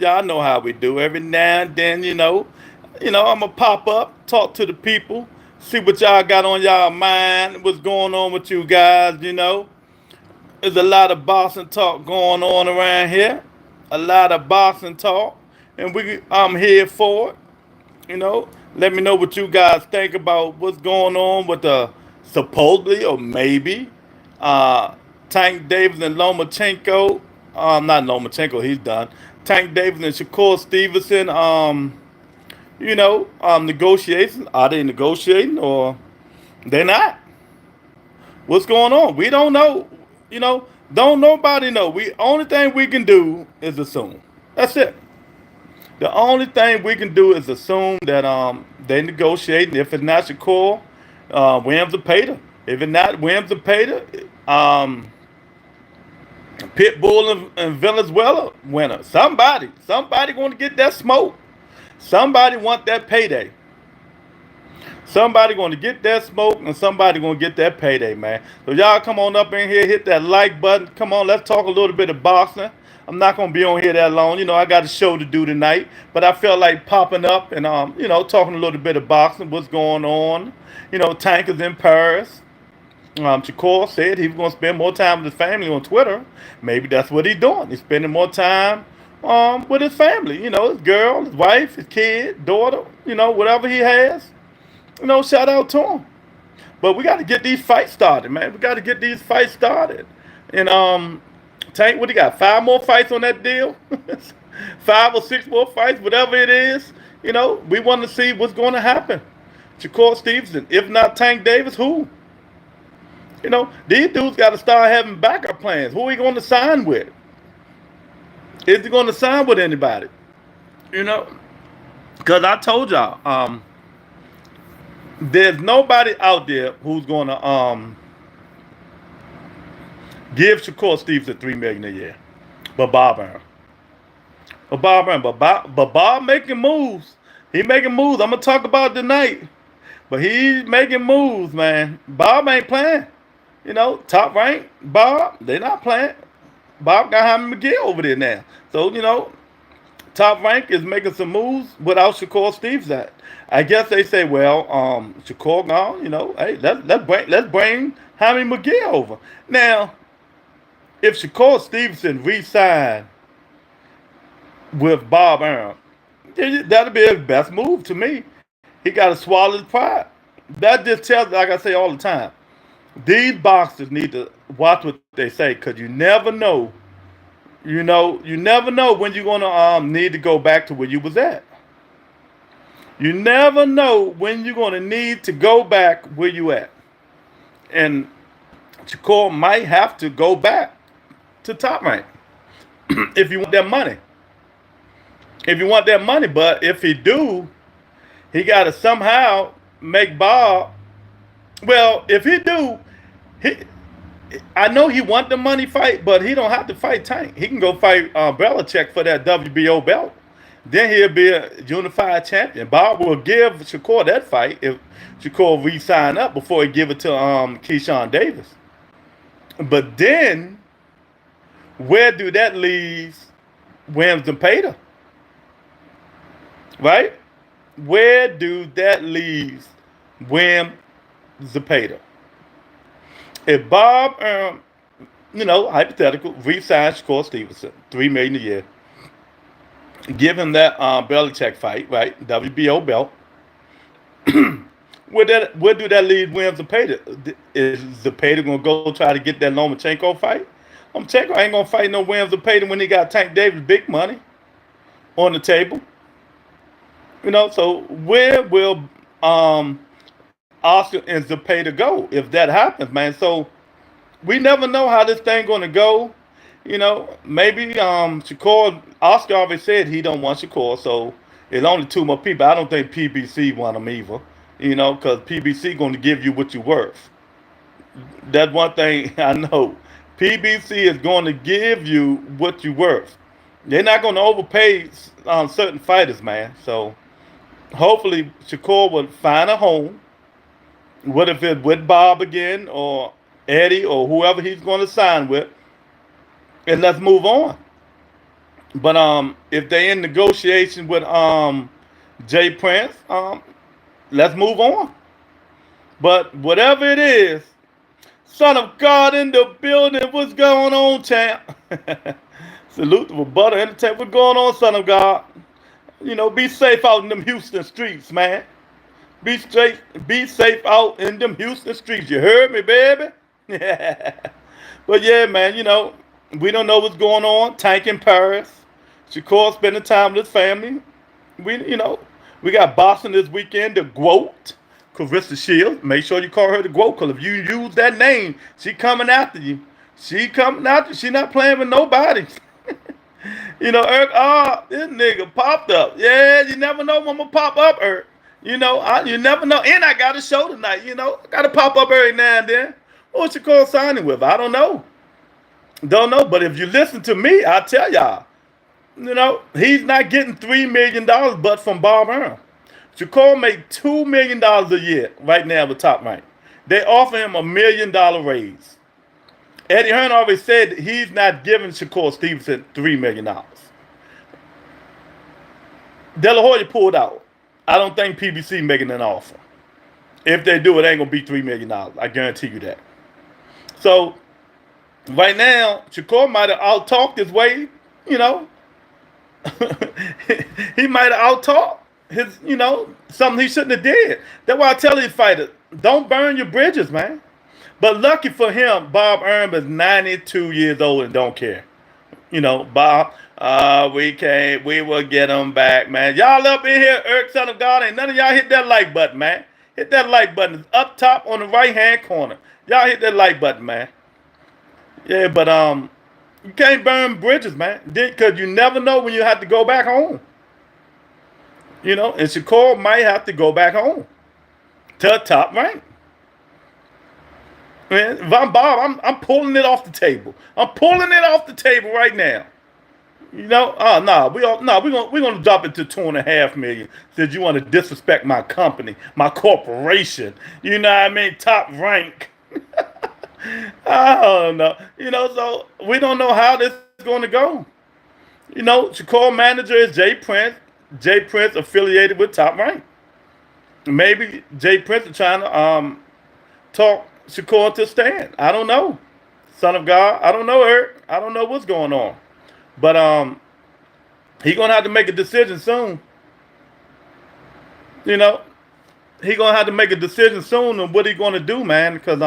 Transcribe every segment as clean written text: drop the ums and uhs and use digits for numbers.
y'all know how we do. Every now and then, I'm gonna pop up, talk to the people, see what y'all got on y'all mind, what's going on with you guys. There's a lot of boxing talk going on around here, a lot of boxing talk, and I'm here for it. Let me know what you guys think about what's going on with the supposedly or maybe uh, Tank Davis and Lomachenko. Not Lomachenko, he's done. Tank Davis and Shakur Stevenson. Negotiations. Are they negotiating or they're not? What's going on? We don't know. You know, don't nobody know. We only thing we can do is assume. That's it. The only thing we can do is assume that they negotiating. If it's not Shakur, Williams or Pater. If it's not Williams or Pater, Pitbull and Venezuela winner. Somebody going to get that smoke. Somebody want that payday. Somebody going to get that smoke and somebody going to get that payday, man. So y'all come on up in here, hit that like button. Come on, let's talk a little bit of boxing. I'm not going to be on here that long. I got a show to do tonight, but I felt like popping up and talking a little bit of boxing, what's going on. Tank is in Paris. Shakur said he was going to spend more time with his family on Twitter. Maybe that's what he's doing. He's spending more time with his family. His girl, his wife, his kid, daughter, whatever he has. Shout out to him. But we got to get these fights started, man. We got to get these fights started. And Tank, what he got? 5 more fights on that deal? 5 or 6 more fights, whatever it is. We want to see what's going to happen. Shakur Stevenson. If not Tank Davis, who? These dudes got to start having backup plans. Who are he going to sign with? Is he going to sign with anybody? Because I told y'all, there's nobody out there who's going to give Shakur Stevenson $3 million a year, but Bob Arum. But Bob making moves. He making moves. I'm gonna talk about it tonight, but he's making moves, man. Bob ain't playing. Top rank Bob, they're not playing. Bob got Jaime McGill over there now, so Top rank is making some moves without Shakur Stevenson. I guess they say, well, Shakur gone. Hey, let's bring Jaime McGill over. Now, if Shakur Stevenson re-signed with Bob Arum, that'll be his best move to me. He got to swallow his pride. That just tells, like I say all the time, these boxers need to watch what they say because you never know. You never know when you're gonna need to go back to where you was at. You never know when you're gonna need to go back where you at. And Shakur might have to go back to Top Rank if you want that money. If you want that money, but if he do, he got to somehow make Bob. Well, if he do, I know he want the money fight, but he don't have to fight Tank. He can go fight Belichick for that WBO belt. Then he'll be a unified champion. Bob will give Shakur that fight if Shakur re-sign up before he give it to Keyshawn Davis. But then, where do that leave Williams and Pater? Right? Where do that leave Williams and Pater? If Bob, hypothetical, re-signs Shakur Stevenson, $3 million a year, give him that Belichick fight, right? WBO belt. Where do that leave Williams and Pater? Is Pater gonna go try to get that Lomachenko fight? Lomachenko ain't gonna fight no Williams and Pater when he got Tank Davis big money on the table. So where will Oscar and Zepeda go if that happens, man? So we never know how this thing gonna go. Maybe Shakur, Oscar already said he don't want Shakur, so it's only 2 more people. I don't think PBC want him either. Because PBC going to give you what you're worth. That's one thing I know. PBC is going to give you what you're worth. They're not going to overpay certain fighters, man. So hopefully Shakur will find a home. What if it's with Bob again or Eddie or whoever he's going to sign with? And let's move on. But if they in negotiation with Jay Prince, let's move on. But whatever it is, son of God in the building, what's going on, champ? Salute to Rebuttal Entertainment. What's going on, son of God? Be safe out in them Houston streets, man. Be safe out in them Houston streets. You heard me, baby? Yeah. But yeah, man, we don't know what's going on. Tank in Paris. Shakur spending time with his family. We got Boston this weekend, the GWOAT, Carissa Shields. Make sure you call her the GWOAT, because if you use that name, she coming after you. She coming after you. She not playing with nobody. Eric, this nigga popped up. Yeah, you never know when I'm going to pop up, Eric. You never know. And I got a show tonight, I got to pop up every now and then. What's your call signing with? I don't know. Don't know. But if you listen to me, I'll tell y'all. He's not getting $3 million, but from Bob Arum. Shakur made $2 million a year right now with Top Rank. They offer him $1 million raise. Eddie Hearn always said he's not giving Shakur Stevenson $3 million. De La Hoya pulled out. I don't think PBC making an offer. If they do, it ain't gonna be $3 million. I guarantee you that. So right now, Shakur might have out-talked his way. He might have out-talked his, something he shouldn't have did. That's why I tell these fighters, don't burn your bridges, man. But lucky for him, Bob Arum is 92 years old and don't care. Bob, we will get him back, man. Y'all up in here, Eric, son of God, ain't none of y'all hit that like button, man. Hit that like button. It's up top on the right-hand corner. Y'all hit that like button, man. Yeah, but you can't burn bridges, man, because you never know when you have to go back home. And Shakur might have to go back home to Top Rank. Man, if I'm Bob, I'm pulling it off the table. I'm pulling it off the table right now. We're gonna drop it to $2.5 million. Since you want to disrespect my company, my corporation. You know what I mean? Top Rank. I don't know. So we don't know how this is going to go. Shakur manager is Jay Prince. Jay Prince affiliated with Top Rank. Maybe Jay Prince is trying to talk Shakur to stand. I don't know. Son of God. I don't know, Eric. I don't know what's going on. But he gonna have to make a decision soon. He gonna have to make a decision soon on what he gonna do, man, because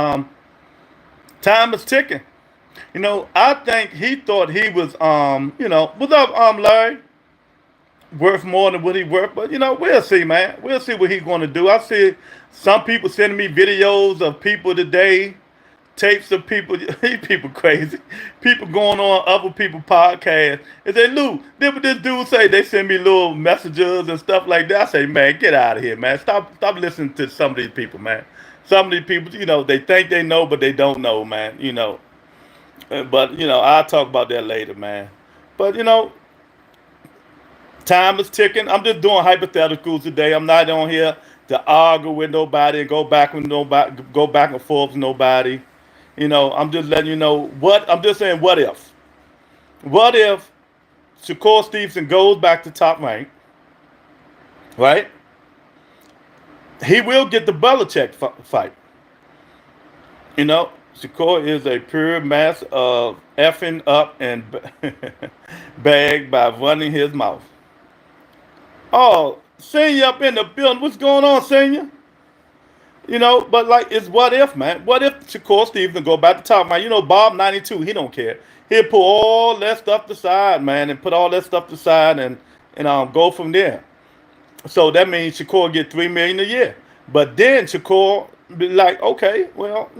time is ticking. I think he thought he was what's up, Larry? Worth more than what he worth, but we'll see, man. We'll see what he's gonna do. I see some people sending me videos of people today, tapes of people. These people crazy. People going on other people's podcasts and say, Lou, did what this dude say? They send me little messages and stuff like that. I say, man, get out of here, man. Stop listening to some of these people, man. Some of these people, they think they know, but they don't know, man. But I'll talk about that later, man. But time is ticking. I'm just doing hypotheticals today. I'm not on here to argue with nobody and go back and forth with nobody. I'm just letting you know what I'm just saying. What if? What if Shakur Stevenson goes back to Top Rank? Right? He will get the Belichick fight. Shakur is a pure mass of effing up and bag by running his mouth. Oh, Senior up in the building. What's going on, Senior? But it's what if, man. What if Shakur Stevenson go back to Top Rank? Bob 92, he don't care. He'll put all that stuff to side, man, and put all that stuff to side and go from there. So that means Shakur get $3 million a year. But then Shakur be like, okay, well,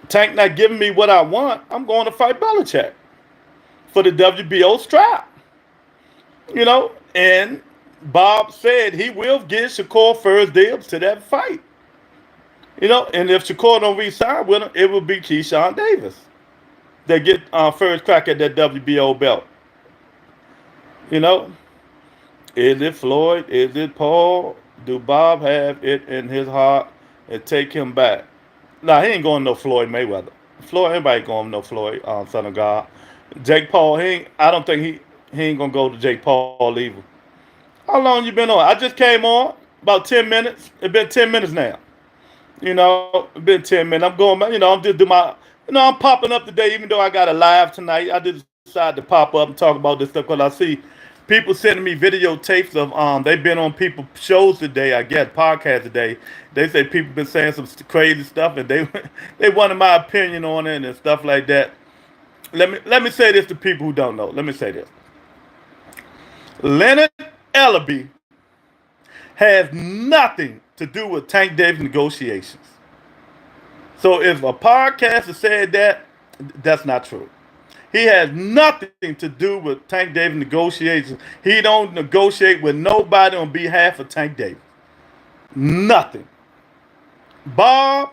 Tank not giving me what I want. I'm going to fight Belichick for the WBO strap. And Bob said he will give Shakur first dibs to that fight. And if Shakur don't re-sign with him, it will be Keyshawn Davis that get first crack at that WBO belt. Is it Floyd? Is it Paul? Do Bob have it in his heart and take him back? Nah, he ain't going no Floyd Mayweather. Everybody going no Floyd, son of God. Jake Paul, I don't think he ain't gonna go to Jake Paul either. How long you been on? I just came on about 10 minutes. It's been 10 minutes now. It's been 10 minutes. I'm going. I'm just do my. I'm popping up today, even though I got a live tonight. I just decided to pop up and talk about this stuff because I see people sending me videotapes of they've been on people shows today. I guess podcasts today. They say people been saying some crazy stuff, and they they wanted my opinion on it and stuff like that. Let me say this to people who don't know. Let me say this. Leonard Ellaby has nothing to do with Tank Davis negotiations. So if a podcaster said that, that's not true. He has nothing to do with Tank Davis negotiations. He don't negotiate with nobody on behalf of Tank Davis. Nothing. Al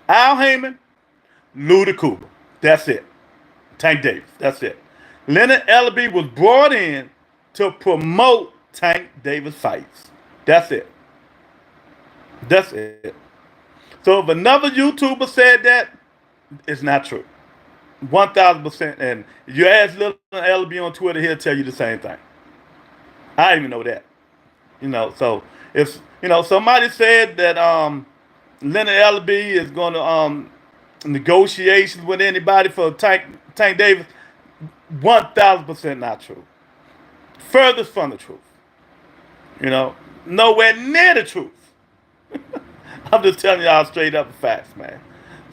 Heyman, Lou the Cooper. That's it. Tank Davis. That's it. Leonard Ellaby was brought in to promote Tank Davis fights. That's it. That's it. So if another YouTuber said that, it's not true. 1,000%. And if you ask Leonard Ellaby on Twitter, he'll tell you the same thing. I even know that. So if somebody said that Leonard Ellaby is going to negotiations with anybody for Tank Davis, 1,000% not true. Furthest from the truth. Nowhere near the truth. I'm just telling y'all straight up the facts, man.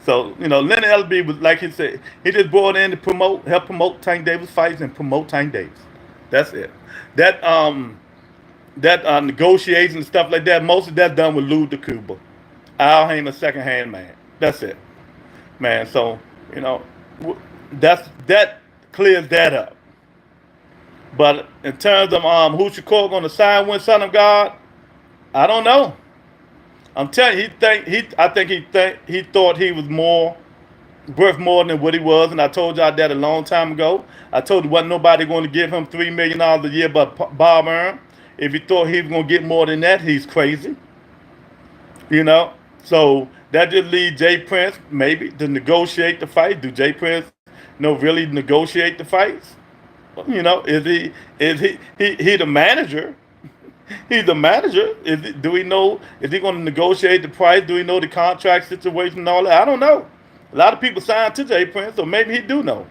So, Leonard Ellaby was, like he said, he just brought in to help promote Tank Davis fights and promote Tank Davis. That's it. That negotiations and stuff like that, most of that done with Lou DeCuba. Al Heyman, second hand man. That's it, man. So, that clears that up. But in terms of who Shakur going to sign with Son of God, I don't know. I'm telling you, I think he thought he was worth more than what he was, and I told y'all that a long time ago. I told you wasn't nobody going to give him $3 million a year but Bob Arum. If he thought he was going to get more than that, he's crazy. So that just leaves Jay Prince maybe to negotiate the fight. Do Jay Prince, really negotiate the fights? Is he the manager? He's the manager. Do we know? Is he going to negotiate the price? Do we know the contract situation and all that? I don't know. A lot of people signed to Jay Prince, so maybe he do know.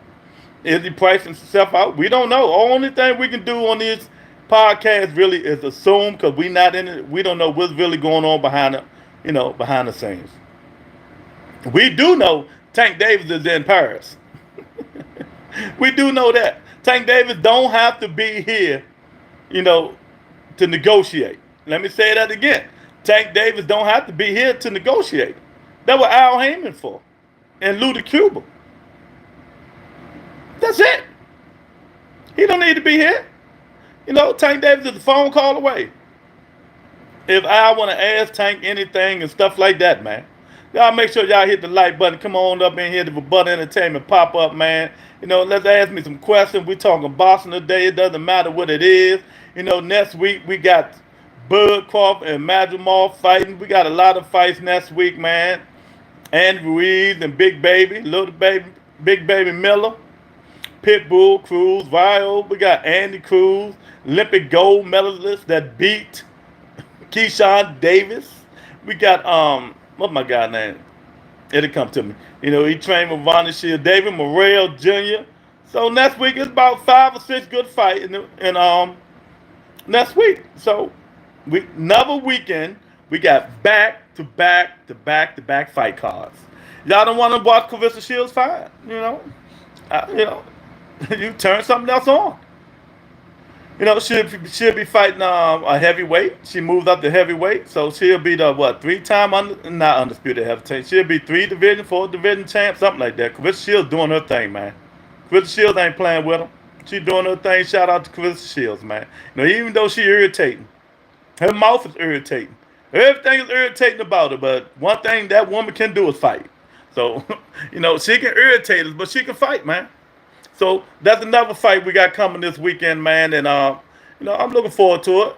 Is he pricing himself out? We don't know. Only thing we can do on this podcast really is assume because we not in it. We don't know what's really going on behind the scenes. We do know Tank Davis is in Paris. We do know that. Tank Davis don't have to be here, to negotiate. Let me say that again. Tank Davis don't have to be here to negotiate. That was Al Heyman for. And Lou DeCuba. That's it. He don't need to be here. Tank Davis is a phone call away. If I want to ask Tank anything and stuff like that, man. Y'all make sure y'all hit the like button. Come on up in here to Rebuttal Entertainment pop up, man. Let's ask me some questions. We talking boxing today. It doesn't matter what it is. Next week we got Bud Crawford and Madrimov fighting. We got a lot of fights next week, man. Andrew Ruiz and Big Baby Miller, Pitbull, Cruz, Vio. We got Andy Cruz, Olympic gold medalist that beat Keyshawn Davis. We got what's my guy name? It'll come to me. He trained with Vonnie Shield, David Morrell Jr. So next week it's about 5 or 6 good fights in next week. So another weekend we got back to back fight cards. Y'all don't want to watch Clarissa Shields fight, you turn something else on. She'll be fighting a heavyweight. She moved up to heavyweight, so she'll be the 3-time not undisputed heavyweight. She'll be 3 division, 4 division champ, something like that. Clarissa Shields doing her thing, man. Clarissa Shields ain't playing with them. She doing her thing. Shout out to Clarissa Shields, man. Even though she irritating, her mouth is irritating. Everything is irritating about her, but one thing that woman can do is fight. So, she can irritate us, but she can fight, man. So that's another fight we got coming this weekend, man, and I'm looking forward to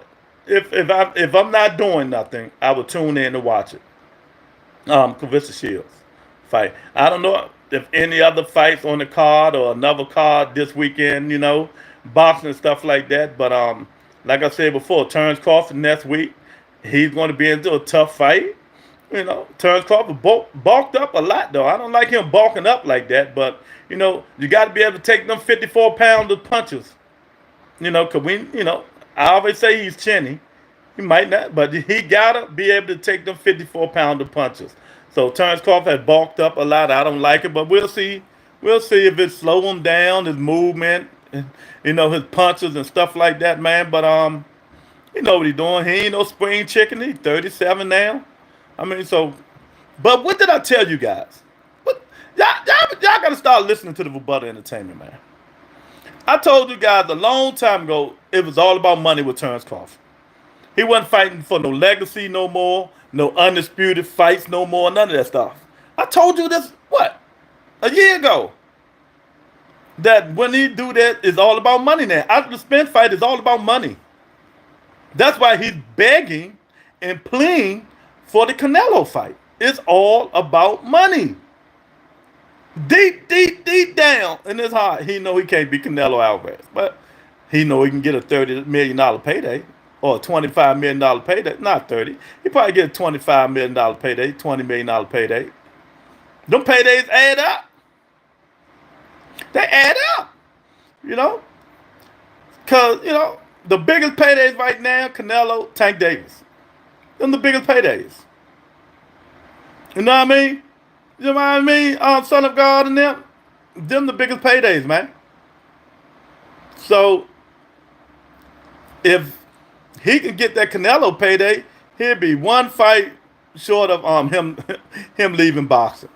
it. If I'm not doing nothing, I will tune in to watch it. Clarissa Shields fight. I don't know. if any other fights on the card or another card this weekend, boxing and stuff like that. But like I said before, Terrence Crawford next week, he's going to be into a tough fight. Terrence Crawford bulked up a lot though. I don't like him bulking up like that, but you got to be able to take them 54-pounder punches. Cause I always say he's chinny. He might not, but he gotta be able to take them 54-pounder punches. So Terrence Crawford has bulked up a lot. I don't like it, but we'll see. We'll see if it slow him down, his movement, his punches and stuff like that, man. But you know what he's doing. He ain't no spring chicken. He's 37 now. I mean, so. But what did I tell you guys? What y'all gotta start listening to the Rebuttal Entertainment, man. I told you guys a long time ago it was all about money with Terrence Crawford. He wasn't fighting for no legacy no more, no undisputed fights no more, none of that stuff. I told you this, what, a year ago. That when he do that, it's all about money now. After the Spence fight, it's all about money. That's why he's begging and pleading for the Canelo fight. It's all about money. Deep down in his heart, he know he can't beat Canelo Alvarez. But he know he can get a $30 million payday. Or a $25 million payday. Not 30. He probably get a $25 million payday, $20 million payday. Them paydays add up. They add up. Because, the biggest paydays right now, Canelo, Tank Davis. Them the biggest paydays. You know what I mean? You know what I mean? Son of God and them the biggest paydays, man. So, if he can get that Canelo payday, he'll be one fight short of him leaving boxing.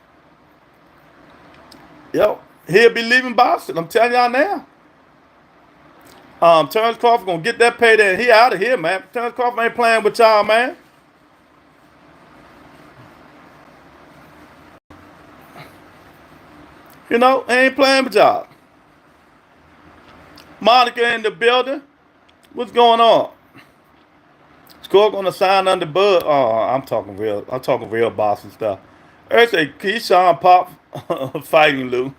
He'll be leaving boxing. I'm telling y'all now. Terrence Crawford gonna get that payday and he out of here, man. Terrence Crawford ain't playing with y'all, man. He ain't playing with y'all. Monica in the building. What's going on? Score gonna sign under Bud. Oh, I'm talking real boxing stuff. Earth say Keyshawn Pop fighting Lou.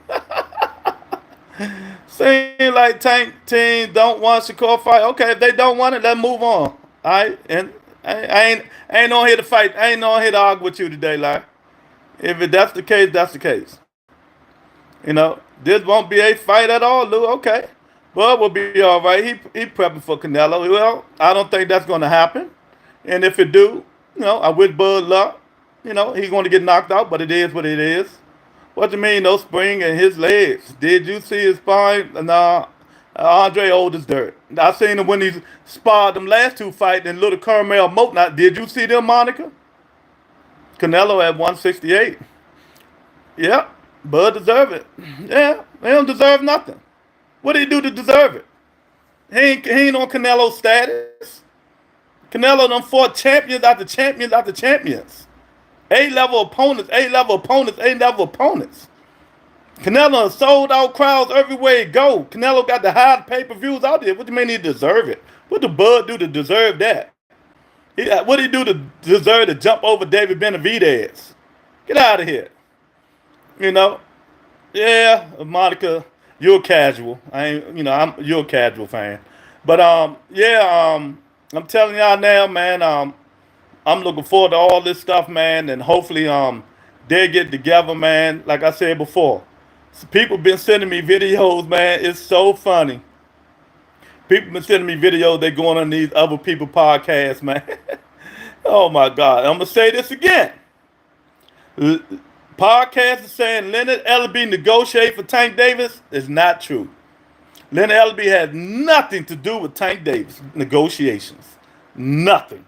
Seems like Tank team don't want Shakur fight. Okay, if they don't want it, let's move on. All right, and I ain't on here to fight. I ain't on here to argue with you today, like. If that's the case, that's the case. This won't be a fight at all, Lou. Okay, Bud will be all right. He prepping for Canelo. Well, I don't think that's gonna happen. And if it do, I wish Bud luck. He's going to get knocked out, but it is what it is. What do you mean, no spring in his legs? Did you see his spine? Nah, Andre old as dirt. I seen him when he sparred them last two fights in Little Caramel Moat. Now, did you see them, Monica? Canelo at 168. Yep, Bud deserve it. Yeah, they don't deserve nothing. What did he do to deserve it? He ain't on Canelo's status. Canelo done fought champions after champions after champions. A-level opponents. Canelo sold out crowds everywhere he go. Canelo got the highest pay-per-views out there. What do you mean he deserve it? What did Bud do to deserve that? What did he do to deserve to jump over David Benavidez? Get out of here. Yeah, Monica, you're a casual. You're a casual fan. But I'm telling y'all now, man, I'm looking forward to all this stuff, man, and hopefully they get together, man. Like I said before, people been sending me videos, man. It's so funny. People been sending me videos. They going on these other people podcasts, man. Oh my God! I'm gonna say this again. Podcast is saying Leonard Ellerbe negotiate for Tank Davis is not true. Leonard Ellerbe has nothing to do with Tank Davis negotiations. Nothing.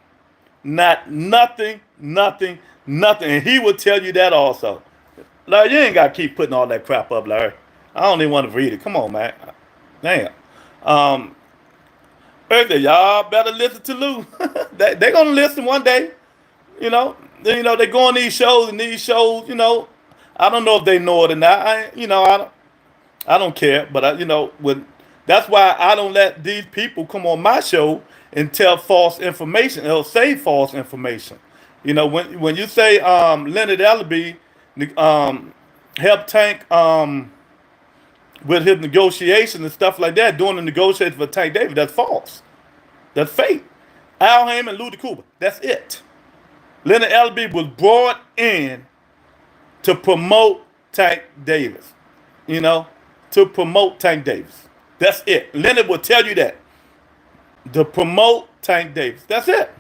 Nothing. And he will tell you that also. Larry, you ain't got to keep putting all that crap up, Larry. I don't even want to read it. Come on, man. Damn. Y'all better listen to Lou. They're going to listen one day. They go on these shows, I don't know if they know it or not. I don't care, but that's why I don't let these people come on my show and tell false information. They'll say false information. When you say Leonard Ellerbe help Tank with his negotiation and stuff like that, doing the negotiation for Tank Davis. That's false. That's fake. Al Heyman, Lou DeCouba. That's it. Leonard Ellerbe was brought in to promote Tank Davis. You know, to promote Tank Davis. That's it. Leonard will tell you that. To promote Tank Davis. That's it.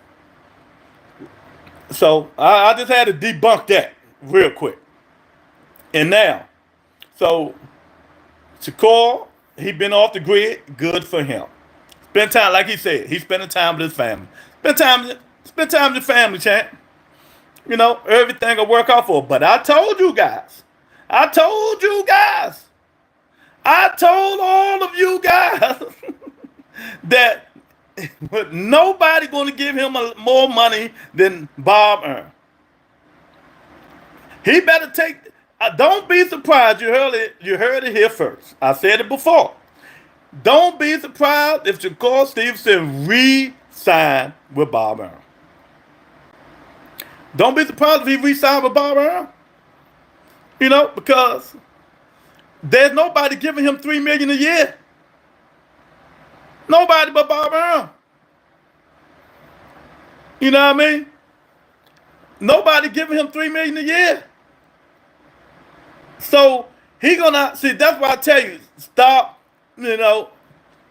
So I just had to debunk that real quick. And now, so Shakur, he been off the grid. Good for him. Spend time, like he said, he's spending time with his family. Spend time with your family, champ. You know, everything will work out for him. But I told you guys, I told all of you guys that nobody going to give him more money than Bob earned. He better take. Don't be surprised. You heard it. You heard it here first. I said it before. Don't be surprised if Shakur Stevenson re-signed with Bob Earl. Don't be surprised if he re-signed with Bob Earl. You know, because there's nobody giving him $3 million a year. Nobody but Bob Earl. You know what I mean? Nobody giving him $3 million a year. So he gonna see. That's why I tell you, stop. You know,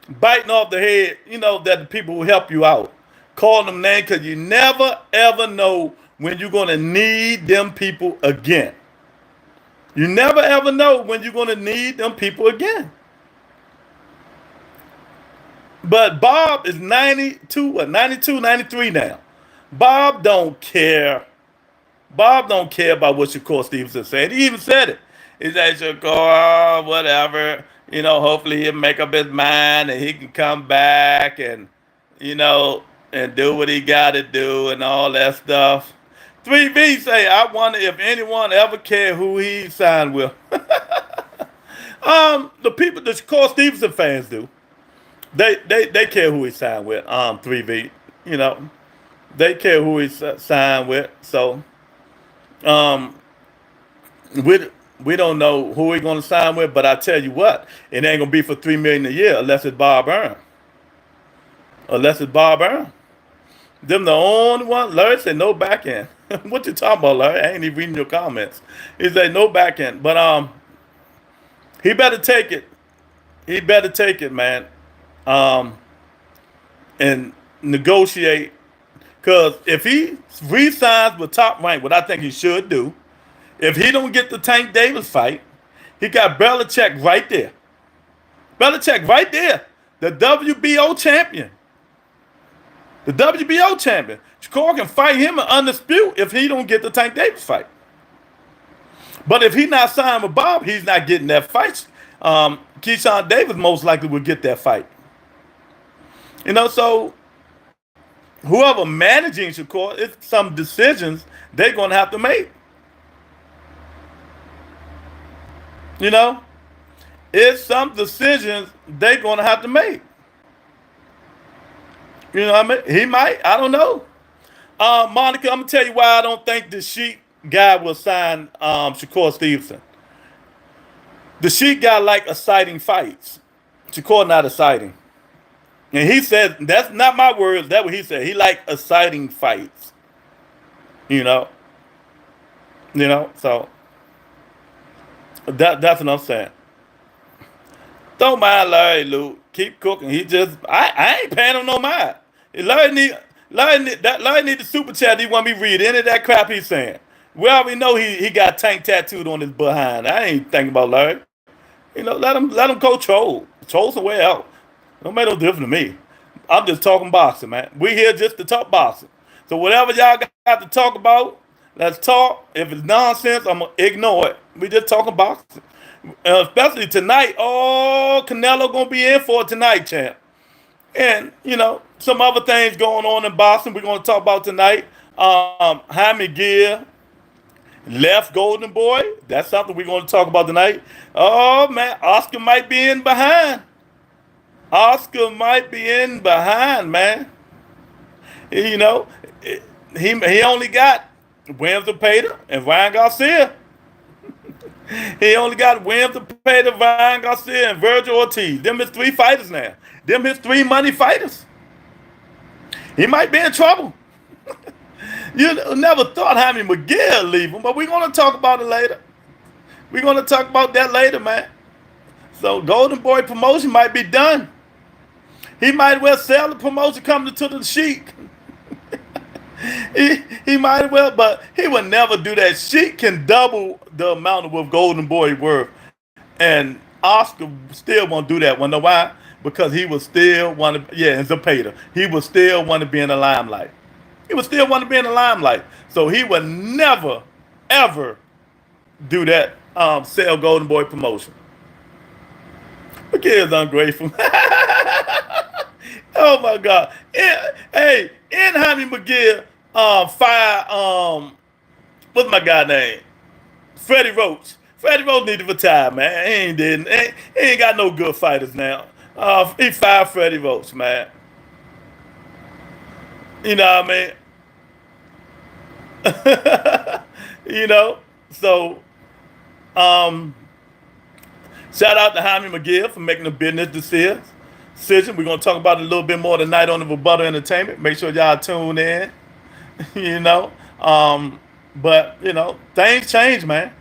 biting off the head. You know that the people who help you out, calling them names, because you never ever know when you're gonna need them people again. You never ever know when you're gonna need them people again. But Bob is 92, 92, 93 now. Bob don't care. Bob don't care about what Shakur Stevenson said. He even said it. He said, Shakur, whatever, you know, hopefully he'll make up his mind and he can come back and, you know, and do what he got to do and all that stuff. 3V say, I wonder if anyone ever cared who he signed with. The people, the Shakur Stevenson fans do. They care who he signed with, 3V, you know. They care who he signed with, so we don't know who he's going to sign with, but I tell you what, it ain't going to be for $3 million a year unless it's Bob Earl. Unless it's Bob Earl. Them the only one. Larry said no back end. What you talking about, Larry? I ain't even reading your comments. He said no back end, but he better take it. He better take it, man. And negotiate. Because if he re-signs with Top Rank, what I think he should do, if he don't get the Tank Davis fight, he got Belichick right there. Belichick right there. The WBO champion. The WBO champion. Shakur can fight him in undisputed if he don't get the Tank Davis fight. But if he's not signed with Bob, he's not getting that fight. Keyshawn Davis most likely will get that fight. You know, so whoever managing Shakur, it's some decisions they're going to have to make. You know, it's some decisions they're going to have to make. You know what I mean? He might. I don't know. Monica, I'm going to tell you why I don't think the Sheik guy will sign Shakur Stevenson. The Sheik guy like exciting fights. Shakur not exciting. And he said, that's not my words. That's what he said. He like exciting fights. You know, so that's what I'm saying. Don't mind Larry, Lou. Keep cooking. He just, I ain't paying him no mind. Larry need the super chat. He want me to read any of that crap he's saying. We already know he got Tank tattooed on his behind. I ain't thinking about Larry. You know, let him go troll somewhere else. Don't make no difference to me. I'm just talking boxing, man. We here just to talk boxing. So whatever y'all got to talk about, let's talk. If it's nonsense, I'm going to ignore it. We just talking boxing. Especially tonight. Oh, Canelo going to be in for it tonight, champ. And, you know, some other things going on in boxing we're going to talk about tonight. Jaime Gear left Golden Boy. That's something we're going to talk about tonight. Oh, man, Oscar might be in behind. Oscar might be in behind, man. You know, he only got Williams Zepeda and Ryan Garcia. He only got Williams, Payton, Ryan Garcia, and Virgil Ortiz. Them his three fighters now. Them his three money fighters. He might be in trouble. You never thought Jaime McGill leave him, but we're gonna talk about it later. We're gonna talk about that later, man. So Golden Boy promotion might be done. He might well sell the promotion coming to the Sheik. he might well, but he would never do that. Sheik can double the amount of what Golden Boy worth, and Oscar still won't do that. Wanna know why? Because he would still want to. Yeah, and Zapata. He would still want to be in the limelight. He would still want to be in the limelight. So he would never, ever do that. Sell Golden Boy promotion. McGill is ungrateful. Oh my God! Hey, and Jaime McGill fire what's my guy name? Freddie Roach. Freddie Roach need to retire, man. He ain't got no good fighters now. He fired Freddie Roach, man. You know what I mean? You know, so shout out to Jaime McGill for making a business decision. We're gonna talk about it a little bit more tonight on the Rebuttal Entertainment. Make sure y'all tune in. You know, but you know, things change, man.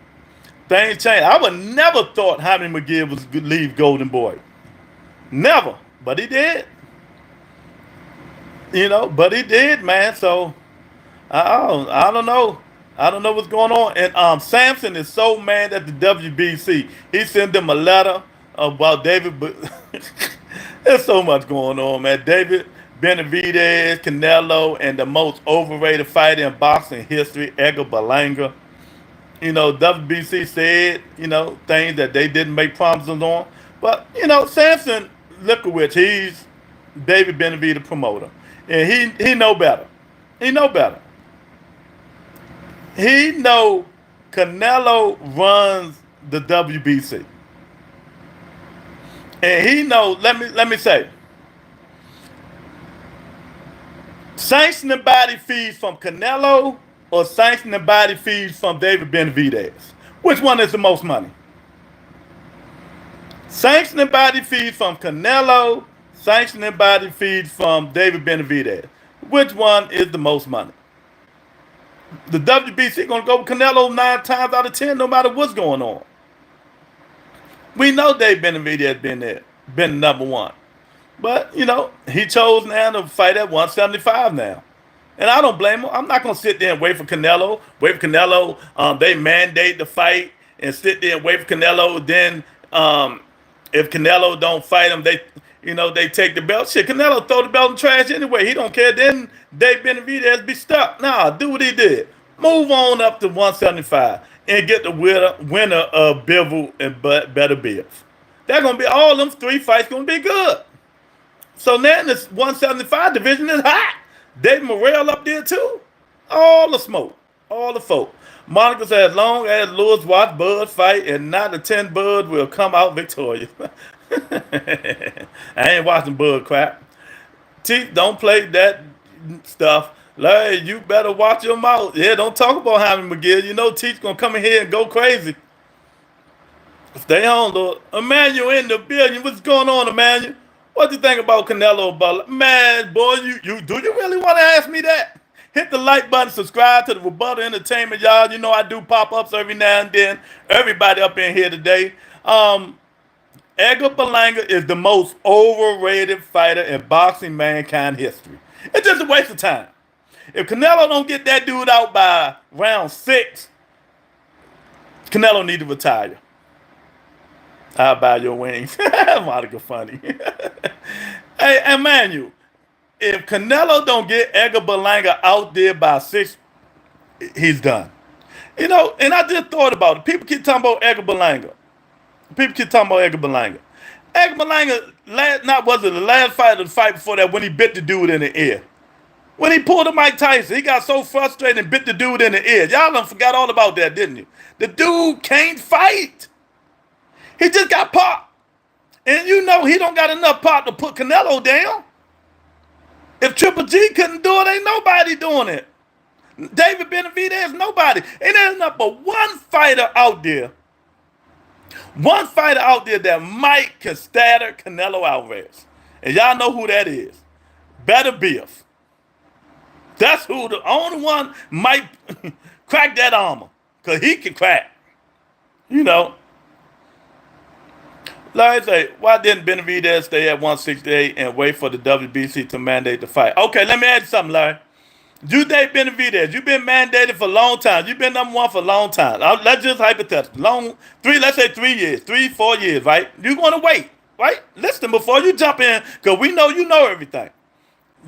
Things change. I would never thought Jaime McGill was gonna leave Golden Boy. Never, but he did. You know, but he did, man. So I don't know. I don't know what's going on. And Sampson is so mad at the WBC. He sent them a letter about David. But there's so much going on, man. David Benavidez, Canelo, and the most overrated fighter in boxing history, Edgar Berlanga. You know, WBC said, you know, things that they didn't make promises on. But, you know, Sampson Lipkowitz, he's David Benavidez promoter. And he know better. He know better. He know Canelo runs the WBC. And he know, let me say, sanctioning body fees from Canelo or sanctioning body fees from David Benavidez? Which one is the most money? Sanctioning body fees from Canelo, sanctioning body fees from David Benavidez. Which one is the most money? The WBC gonna go with Canelo 9 times out of 10, no matter what's going on. We know Dave Benavidez been there, been number one. But, you know, he chose now to fight at 175 now. And I don't blame him. I'm not going to sit there and wait for Canelo. They mandate the fight and sit there and wait for Canelo. Then if Canelo don't fight him, they take the belt. Shit, Canelo throw the belt in the trash anyway. He don't care. Then Dave Benavidez be stuck. Nah, do what he did. Move on up to 175 and get the winner of Bivol and Better Biv. They're going to be, all them three fights going to be good. So now this 175 division is hot. David Morrell up there too. All the smoke. All the folk. Monica said, as long as Lewis watch Bud fight and 9 to 10 Bud will come out victorious. I ain't watching Bud crap. Teeth, don't play that stuff. Larry, you better watch your mouth. Yeah, don't talk about Jaime McGill. You know Teeth's going to come in here and go crazy. Stay on, Lord. Emmanuel in the building. What's going on, Emmanuel? What do you think about Canelo Butler? Man, boy, you do you really want to ask me that? Hit the like button, subscribe to the Rebuttal Entertainment, y'all. You know I do pop-ups every now and then. Everybody up in here today. Edgar Berlanga is the most overrated fighter in boxing mankind history. It's just a waste of time. If Canelo don't get that dude out by round 6, Canelo need to retire. I'll buy your wings. Monica funny. Hey, Emmanuel, if Canelo don't get Edgar Berlanga out there by 6, he's done. You know, and I just thought about it. People keep talking about Edgar Berlanga. Edgar Berlanga, was it the last fight or the fight before that when he bit the dude in the ear? When he pulled a Mike Tyson, he got so frustrated and bit the dude in the ear. Y'all done forgot all about that, didn't you? The dude can't fight. He just got popped. And you know he don't got enough pop to put Canelo down. If Triple G couldn't do it, ain't nobody doing it. David Benavidez, nobody. And there's not but one fighter out there One fighter out there that might can statter Canelo Alvarez. And y'all know who that is. Better Biff. That's who the only one might crack that armor. Because he can crack. You know. Like I say, why didn't Benavidez stay at 168 and wait for the WBC to mandate the fight? Okay, let me ask you something, Larry. You think Benavidez, you've been mandated for a long time. You've been #1 for a long time. Let's just hypothetical. Let's say 3 years, 4 years, right? You're going to wait, right? Listen before you jump in, because we know you know everything.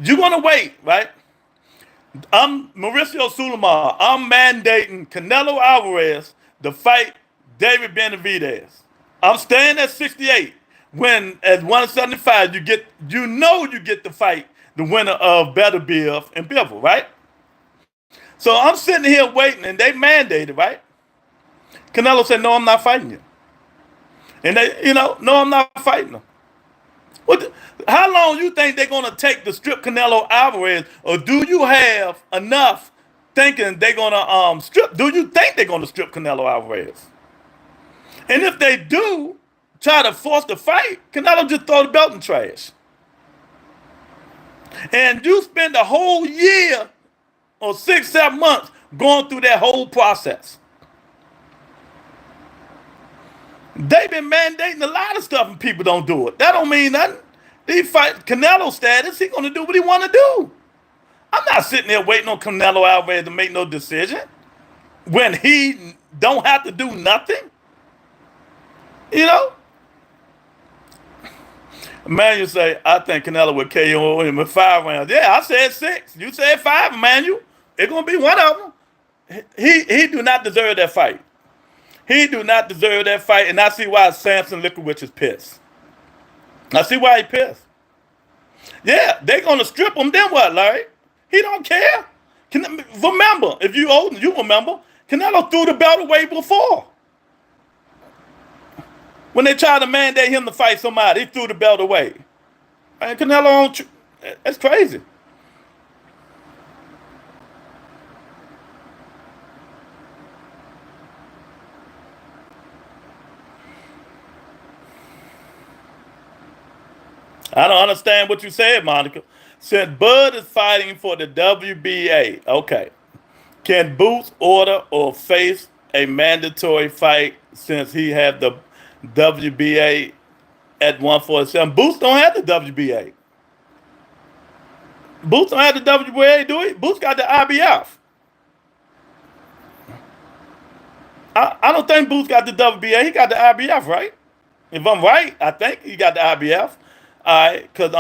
You're going to wait, right? I'm Mauricio Sulaiman. I'm mandating Canelo Alvarez to fight David Benavidez. I'm staying at 68. When at 175 you get the fight, the winner of Better Biff and Bivol, right? So I'm sitting here waiting, and they mandated, right? Canelo said, "No, I'm not fighting you," and they, no, I'm not fighting them. How long you think they're gonna take to strip Canelo Alvarez, or do you have enough thinking they're gonna strip? Do you think they're gonna strip Canelo Alvarez? And if they do try to force the fight, Canelo just throw the belt in trash. And you spend a whole year or 6, 7 months going through that whole process. They've been mandating a lot of stuff and people don't do it. That don't mean nothing. They fight Canelo status, he's gonna do what he wanna do. I'm not sitting there waiting on Canelo Alvarez to make no decision when he don't have to do nothing. You know? Emmanuel say, I think Canelo would KO him in 5 rounds. Yeah, I said 6. You said 5, Emmanuel. It's going to be one of them. He do not deserve that fight. He do not deserve that fight, and I see why Samson Lickowicz is pissed. I see why he pissed. Yeah, they going to strip him, then what, Larry? He don't care. Remember, if you old, you remember, Canelo threw the belt away before. When they tried to mandate him to fight somebody, he threw the belt away. Man, Canelo, that's crazy. I don't understand what you said, Monica. Since Bud is fighting for the WBA, okay, can Boots order or face a mandatory fight since he had the WBA at 147? Boots don't have the WBA. Boots don't have the WBA, do he? Boots got the IBF. I don't think Boots got the WBA. He got the IBF, right? If I'm right, I think he got the IBF. All right, because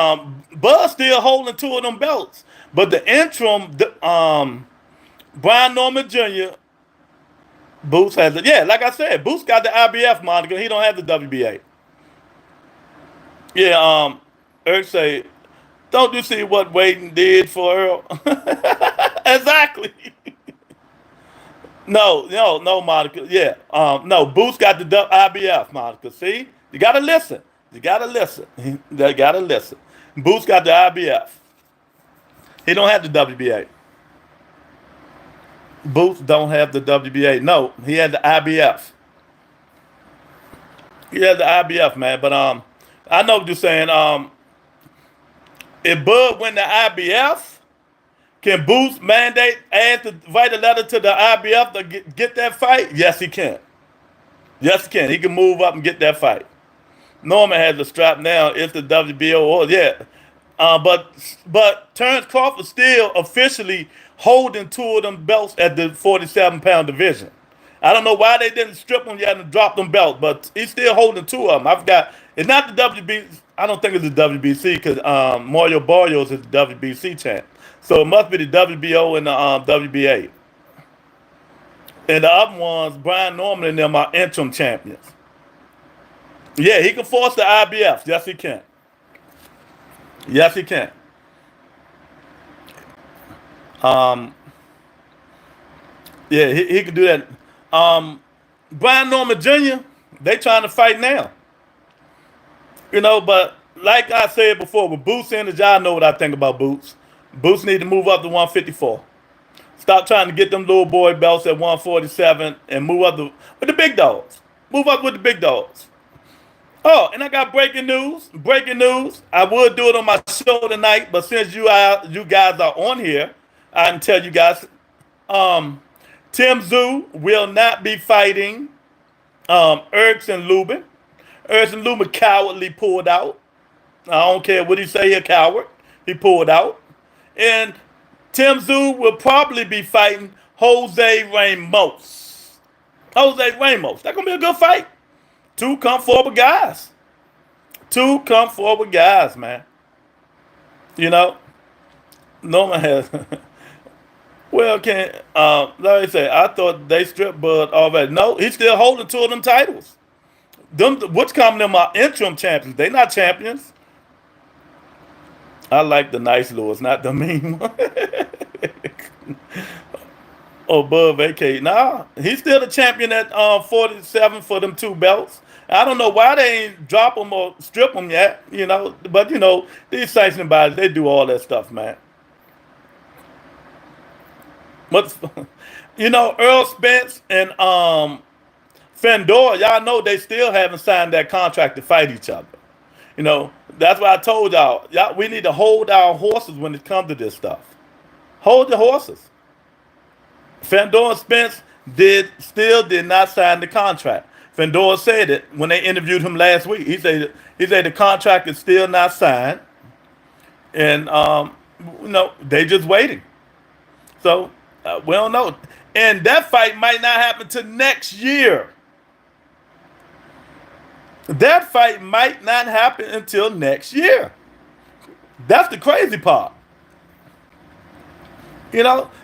Bud's still holding 2 of them belts. But the interim, Brian Norman Jr., Boots has it. Yeah, like I said, Boots got the IBF, Monica. He don't have the WBA. Yeah, Eric say, don't you see what Wayden did for Earl? Exactly. No, Monica. Yeah, no, Boots got the IBF, Monica. See, you gotta listen. You gotta listen. Boots got the IBF. He don't have the WBA. Boots don't have the WBA. No, he had the IBF. He had the IBF, man. But I know what you're saying. If Bud win the IBF, can Boots write a letter to the IBF to get that fight? Yes, he can. Yes, he can. He can move up and get that fight. Norman has the strap now. It's the WBO. Or yeah, but Terrence Crawford still officially holding 2 of them belts at the 47-pound division. I don't know why they didn't strip him yet and drop them belts, but he's still holding 2 of them. I forgot. It's not the WBC. I don't think it's the WBC because Mario Barrios is the WBC champ. So it must be the WBO and the WBA. And the other ones, Brian Norman and them are interim champions. Yeah, he can force the IBF. Yes, he can. Yes, he can. Yeah, he can do that. Brian Norman Jr., they trying to fight now. But like I said before, with Boots in it, y'all know what I think about Boots. Boots need to move up to 154. Stop trying to get them little boy belts at 147 and move up with the big dogs. Move up with the big dogs. Oh, and I got breaking news. Breaking news. I would do it on my show tonight, but since you guys are on here, I can tell you guys. Um, Tim Zoo will not be fighting Eriksen Lubin. Eriksen Lubin cowardly pulled out. I don't care what he say, he a coward. He pulled out. And Tim Zoo will probably be fighting Jose Ramos. Jose Ramos. That's going to be a good fight. Two come forward guys. Two come forward guys, man. You know, Norman has. Well, like I say, I thought they stripped Bud already. No, he's still holding two of them titles. What's coming them are interim champions. They not champions. I like the nice lords, not the mean one. Oh, Bud vacate. Nah, he's still the champion at 47 for them two belts. I don't know why they ain't drop them or strip them yet, But, these sanctioning bodies, they do all that stuff, man. What's, Earl Spence and Fandor, y'all know they still haven't signed that contract to fight each other. That's why I told y'all, we need to hold our horses when it comes to this stuff. Hold your horses. Fandor and Spence still did not sign the contract. Fandor said it when they interviewed him last week. He said the contract is still not signed, and they just waiting. So we don't know, and that fight might not happen till next year. That fight might not happen until next year. That's the crazy part.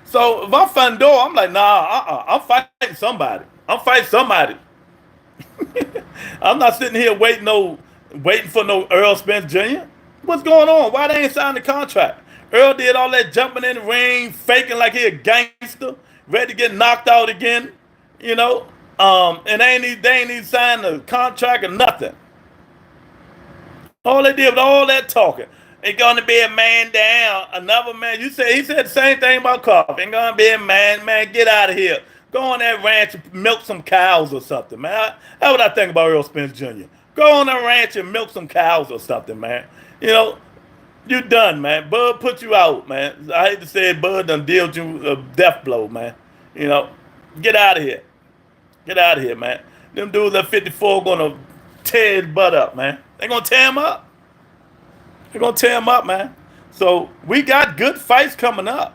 So if I'm Fandor, I'm like, nah, I'm fighting somebody. I'm not sitting here waiting for no Earl Spence Jr. What's going on? Why they ain't signed the contract? Earl did all that jumping in the ring, faking like he a gangster, ready to get knocked out again, and they ain't even signed the contract or nothing. All they did was all that talking. Ain't gonna be a man down, another man. He said the same thing about Cough. Ain't gonna be a man, get out of here. Go on that ranch and milk some cows or something, man. That's what I think about Earl Spence Jr. Go on the ranch and milk some cows or something, man. You done, man. Bud put you out, man. I hate to say it, Bud done dealt you a death blow, man. Get out of here. Get out of here, man. Them dudes at 54 gonna tear his butt up, man. They gonna tear him up. They're going to tear him up, man. So we got good fights coming up.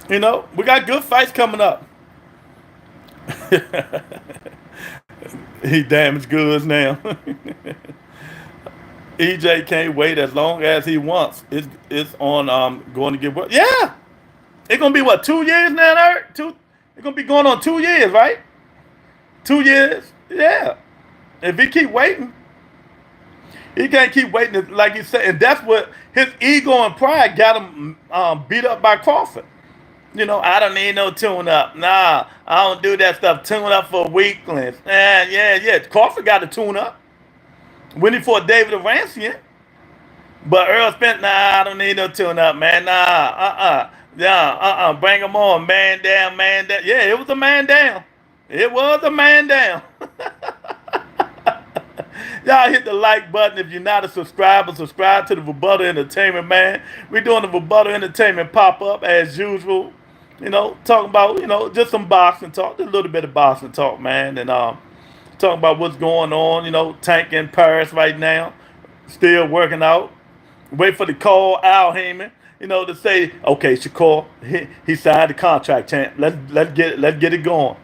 We got good fights coming up. He damaged goods now. EJ can't wait as long as he wants. It's on going to get what? Yeah. It's going to be what, 2 years now, Eric? It's going to be going on 2 years, right? 2 years? Yeah. If he keep waiting. He can't keep waiting, like he said, and that's what his ego and pride got him beat up by Crawford. I don't need no tune-up. Nah, I don't do that stuff. Tune-up for weaklings. Yeah. Crawford got a tune-up when he fought David Arancian. But Earl Spence, nah, I don't need no tune-up, man. Nah, bring him on, man down. Yeah, it was a man down. It was a man down. Y'all hit the like button. If you're not a subscriber, subscribe to the Rebuttal Entertainment, man. We're doing the Rebuttal Entertainment pop-up as usual. Talking about, just some boxing talk. Just a little bit of boxing talk, man. And talking about what's going on. Tank in Paris right now. Still working out. Wait for the call, Al Heyman, to say, okay, Shakur, he signed the contract, champ. Let's get it going.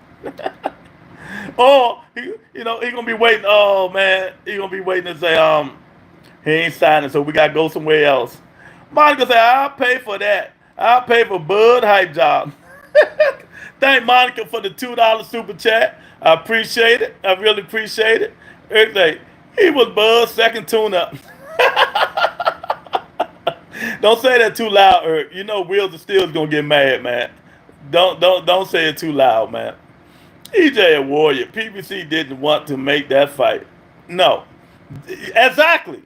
Or he gonna be waiting. Oh man, he gonna be waiting to say he ain't signing, so we gotta go somewhere else. Monica said, I'll pay for that. I'll pay for Bud hype job. Thank Monica for the $2 super chat. I appreciate it. I really appreciate it. Eric say, he was Bud's second tune-up. Don't say that too loud, Eric. Wheels of Steel is gonna get mad, man. Don't say it too loud, man. EJ a warrior. PBC didn't want to make that fight. No. Exactly.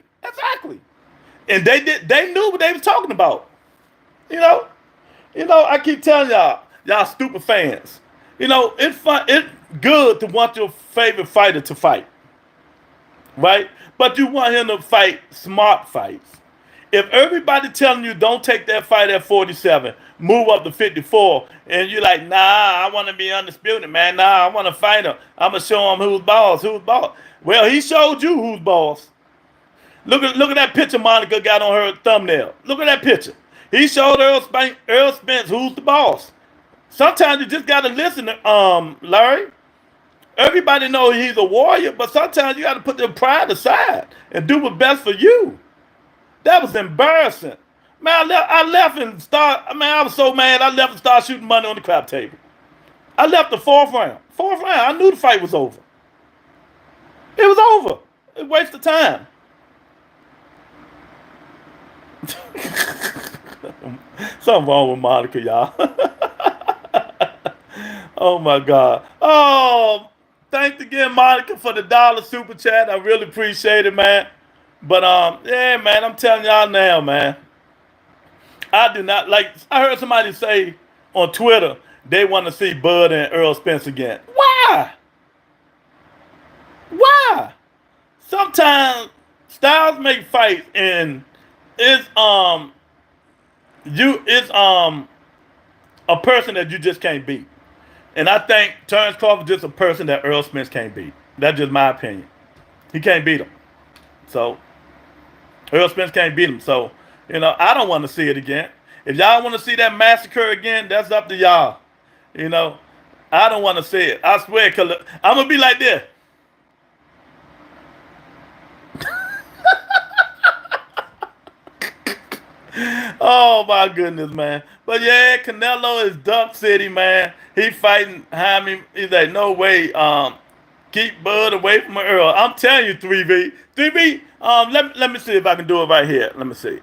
And they knew what they was talking about. I keep telling y'all stupid fans. It's fun. good to want your favorite fighter to fight, right? But you want him to fight smart fights. If everybody telling you don't take that fight at 47, move up to 54, and you're like, nah, I want to be undisputed, man. Nah, I want to fight him. I'm gonna show him who's boss, who's boss. Well, he showed you who's boss. Look at that picture Monica got on her thumbnail. Look at that picture. He showed Earl Spence who's the boss. Sometimes you just gotta listen to Larry. Everybody knows he's a warrior, but sometimes you gotta put their pride aside and do what's best for you. That was embarrassing. Man, I left and start. Man, I was so mad. I left and started shooting money on the crap table. I left the fourth round. Fourth round. I knew the fight was over. It was over. It was a waste of time. Something wrong with Monica, y'all. Oh my God. Oh, thanks again, Monica, for the $1 super chat. I really appreciate it, man. But yeah, man, I'm telling y'all now, man. I do not like. I heard somebody say on Twitter they want to see Bud and Earl Spence again. Why? Why? Sometimes styles make fights, and it's a person that you just can't beat. And I think Terrence Crawford is just a person that Earl Spence can't beat. That's just my opinion. He can't beat him. So Earl Spence can't beat him. So, I don't want to see it again. If y'all want to see that massacre again, that's up to y'all. I don't want to see it. I swear, because I'm going to be like this. Oh, my goodness, man. But, yeah, Canelo is Duck City, man. He fighting Jaime. He's like, no way. Keep Bud away from Earl. I'm telling you, 3V. 3V, let me see if I can do it right here. Let me see.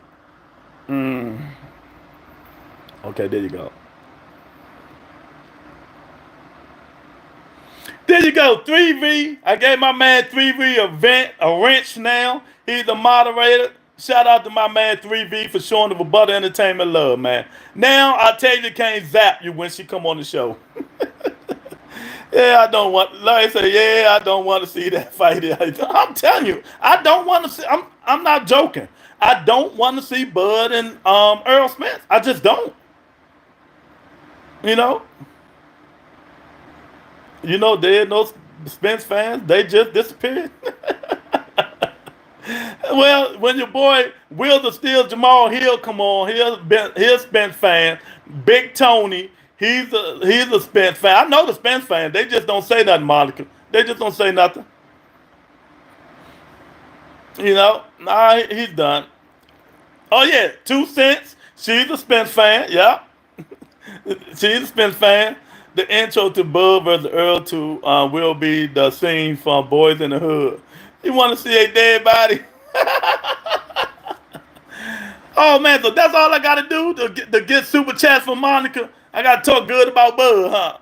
Okay, there you go. There you go, 3V. I gave my man 3V a wrench now. He's the moderator. Shout out to my man 3V for showing the Rebuttal Entertainment love, man. Now, I tell you, can't zap you when she come on the show. Yeah, I don't want. Like I say, yeah, I don't want to see that fight. I'm telling you, I don't want to see. I'm not joking. I don't want to see Bud and Earl Spence. I just don't. There are no Spence fans. They just disappeared. Well, when your boy Will the Steel Jamal Hill come on, he's Spence fan. Big Tony. He's a Spence fan. I know the Spence fan. They just don't say nothing, Monica. They just don't say nothing. Nah, he's done. Oh yeah, 2 Cents. She's a Spence fan. Yeah, she's a Spence fan. The intro to Bud versus Earl 2 will be the scene from Boys in the Hood. You want to see a dead body? Oh man, so that's all I gotta do to get super chats from Monica. I gotta talk good about Bud, huh?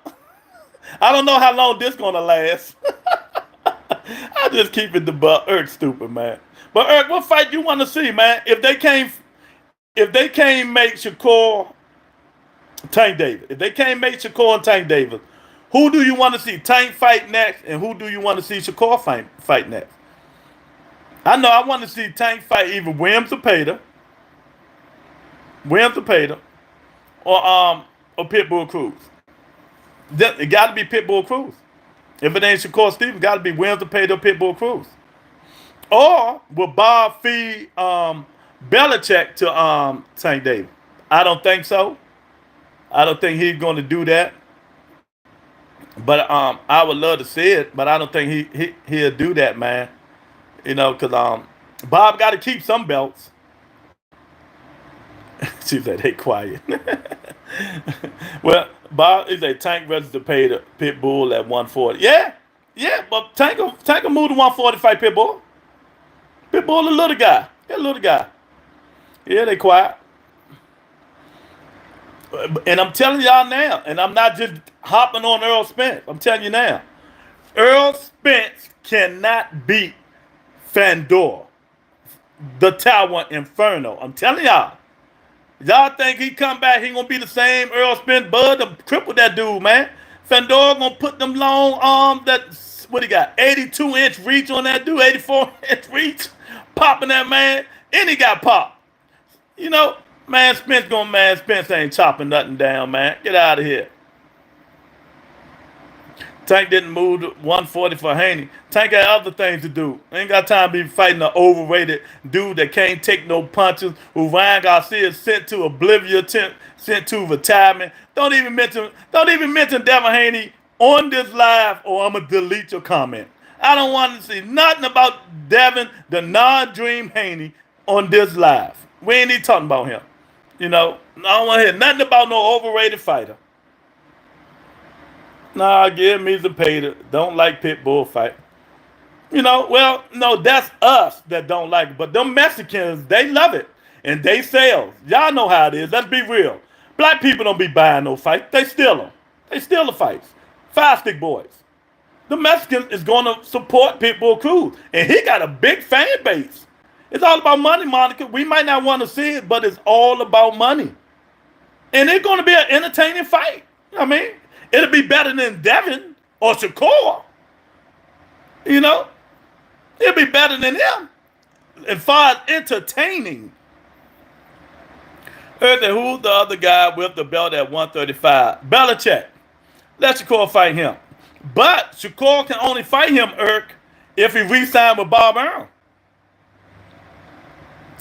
I don't know how long this gonna last. I just keep it to Erk stupid, man. But Erk, what fight you want to see, man? If they can't make Shakur Tank Davis, if they can't make Shakur and Tank Davis, who do you want to see Tank fight next, and who do you want to see Shakur fight next? I know I want to see Tank fight either Williams Zepeda, or Pitbull Cruz. It got to be Pitbull Cruz. If it ain't Shakur Stevens, got to be Williams Zepeda or Pitbull Cruz. Or will Bob feed Belichick to Tank Davis? I don't think so. I don't think he's going to do that. But I would love to see it, but I don't think he'll do that, man. Because Bob got to keep some belts. She said, "Hey, quiet." Well, Bob is a Tank versus the Pitbull at 140. Yeah, but Tank will move to 140 fight Pitbull. Pitbull a little guy. He's a little guy. Yeah, they quiet. And I'm telling y'all now, and I'm not just hopping on Earl Spence. I'm telling you now, Earl Spence cannot beat Fandor, the Tower Inferno. I'm telling y'all. Y'all think he come back, he gonna be the same Earl Spence? Bud to cripple that dude, man. Fandor gonna put them long arms that, what he got, 82-inch reach on that dude, 84-inch reach, popping that man, and he got popped. You know, man Spence ain't chopping nothing down, man. Get out of here. Tank didn't move to 140 for Haney. Tank had other things to do. Ain't got time to be fighting an overrated dude that can't take no punches, who Ryan Garcia sent to oblivion, sent to retirement. Don't even mention Devin Haney on this live, or I'm gonna delete your comment. I don't want to see nothing about Devin, the non-dream Haney, on this live. We ain't even talking about him. You know, I don't want to hear nothing about no overrated fighter. Nah, give me Zepeda. Don't like Pitbull fight. You know, well, no, that's us that don't like it. But them Mexicans, they love it. And they sell. Y'all know how it is. Let's be real. Black people don't be buying no fights. They steal them. They steal the fights. 5-stick boys. The Mexicans is going to support Pitbull Cruz. And he got a big fan base. It's all about money, Monica. We might not want to see it, but it's all about money. And it's going to be an entertaining fight. I mean, it'll be better than Devin or Shakur. You know? It'll be better than him. As far as entertaining. Who's the other guy with the belt at 135? Belichick. Let Shakur fight him. But Shakur can only fight him, if he re-signed with Bob Arum.